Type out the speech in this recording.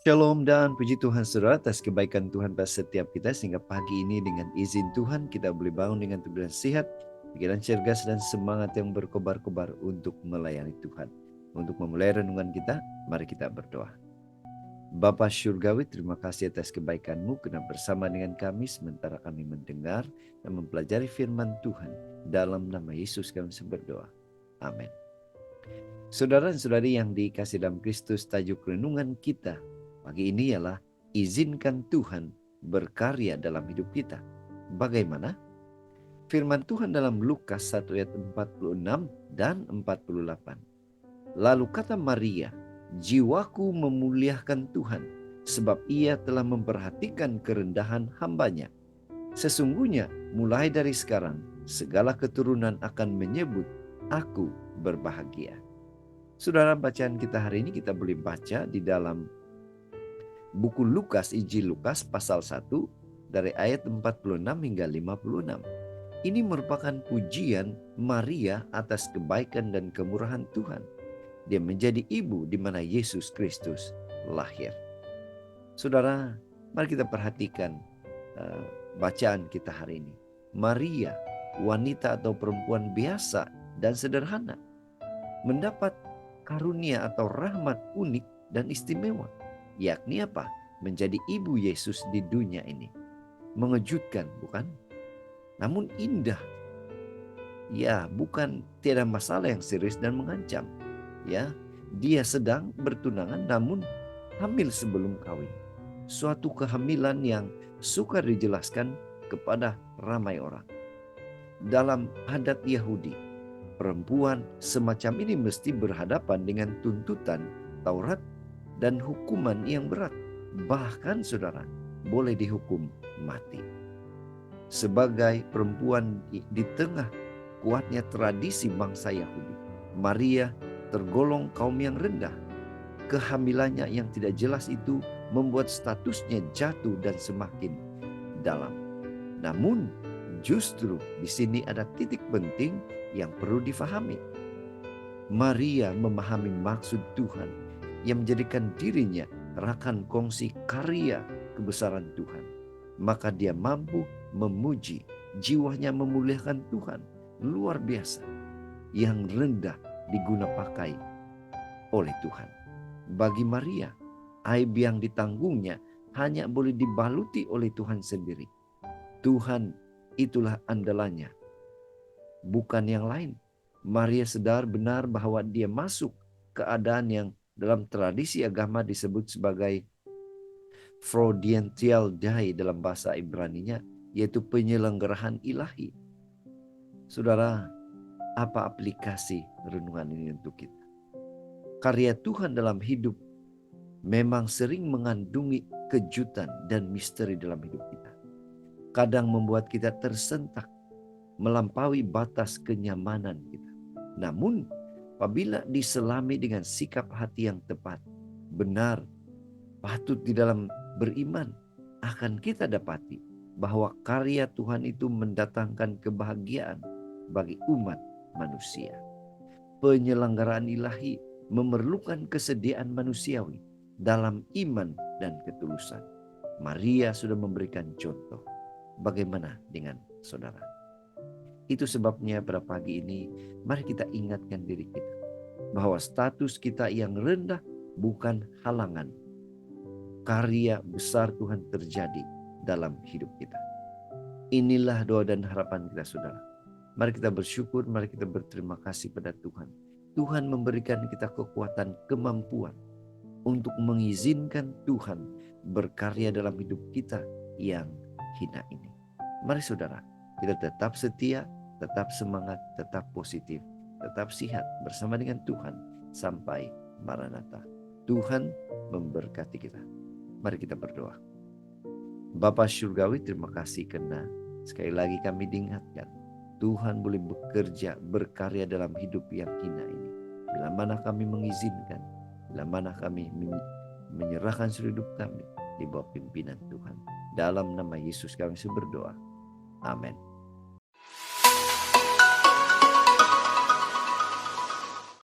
Shalom dan puji Tuhan saudara atas kebaikan Tuhan pada setiap kita sehingga pagi ini dengan izin Tuhan kita boleh bangun dengan tubuh dan sehat, pikiran cergas dan semangat yang berkobar-kobar untuk melayani Tuhan. Untuk memulai renungan kita, mari kita berdoa. Bapa Syurgawi, terima kasih atas kebaikan-Mu karena bersama dengan kami sementara kami mendengar dan mempelajari firman Tuhan. Dalam nama Yesus kami berdoa. Amin. Saudara dan saudari yang dikasih dalam Kristus, tajuk renungan kita pagi ini ialah izinkan Tuhan berkarya dalam hidup kita. Bagaimana? Firman Tuhan dalam Lukas 1 ayat 46 dan 48. Lalu kata Maria, jiwaku memuliakan Tuhan, sebab ia telah memperhatikan kerendahan hambanya. Sesungguhnya mulai dari sekarang, segala keturunan akan menyebut aku berbahagia. Saudara, bacaan kita hari ini kita boleh baca di dalam buku Lukas, Injil Lukas pasal 1 dari ayat 46 hingga 56. Ini merupakan pujian Maria atas kebaikan dan kemurahan Tuhan. Dia menjadi ibu di mana Yesus Kristus lahir. Saudara, mari kita perhatikan bacaan kita hari ini. Maria, wanita atau perempuan biasa dan sederhana, mendapat karunia atau rahmat unik dan istimewa. Yakni apa? Menjadi ibu Yesus di dunia ini. Mengejutkan, bukan? Namun indah. Ya, bukan tiada masalah yang serius dan mengancam. Ya, dia sedang bertunangan namun hamil sebelum kawin. Suatu kehamilan yang sukar dijelaskan kepada ramai orang. Dalam adat Yahudi, perempuan semacam ini mesti berhadapan dengan tuntutan Taurat dan hukuman yang berat. Bahkan saudara, boleh dihukum mati. Sebagai perempuan di tengah kuatnya tradisi bangsa Yahudi, Maria tergolong kaum yang rendah. Kehamilannya yang tidak jelas itu membuat statusnya jatuh dan semakin dalam. Namun justru di sini ada titik penting yang perlu difahami. Maria memahami maksud Tuhan yang menjadikan dirinya rakan kongsi karya kebesaran Tuhan. Maka dia mampu memuji, jiwanya memuliakan Tuhan. Luar biasa, yang rendah diguna pakai oleh Tuhan. Bagi Maria, aib yang ditanggungnya hanya boleh dibaluti oleh Tuhan sendiri. Tuhan itulah andalannya, bukan yang lain. Maria sadar benar bahwa dia masuk keadaan yang dalam tradisi agama disebut sebagai Freudiantial Dai dalam bahasa Ibraninya, yaitu penyelenggaraan ilahi. Saudara, apa aplikasi renungan ini untuk kita? Karya Tuhan dalam hidup memang sering mengandungi kejutan dan misteri dalam hidup kita. Kadang membuat kita tersentak, melampaui batas kenyamanan kita. Namun, apabila diselami dengan sikap hati yang tepat, benar, patut di dalam beriman, akan kita dapati bahwa karya Tuhan itu mendatangkan kebahagiaan bagi umat manusia. Penyelenggaraan ilahi memerlukan kesediaan manusiawi dalam iman dan ketulusan. Maria sudah memberikan contoh. Bagaimana dengan saudara? Itu sebabnya pada pagi ini mari kita ingatkan diri kita bahwa status kita yang rendah bukan halangan karya besar Tuhan terjadi dalam hidup kita. Inilah doa dan harapan kita saudara. Mari kita bersyukur, mari kita berterima kasih pada Tuhan. Tuhan memberikan kita kekuatan, kemampuan untuk mengizinkan Tuhan berkarya dalam hidup kita yang hina ini. Mari saudara, kita tetap setia, tetap semangat, tetap positif, tetap sehat bersama dengan Tuhan sampai Maranatha. Tuhan memberkati kita. Mari kita berdoa. Bapa Syurgawi, terima kasih karena sekali lagi kami diingatkan Tuhan boleh bekerja, berkarya dalam hidup yang hina ini. Bila mana kami mengizinkan, bila mana kami menyerahkan seluruh hidup kami di bawah pimpinan Tuhan. Dalam nama Yesus kami berdoa. Amin.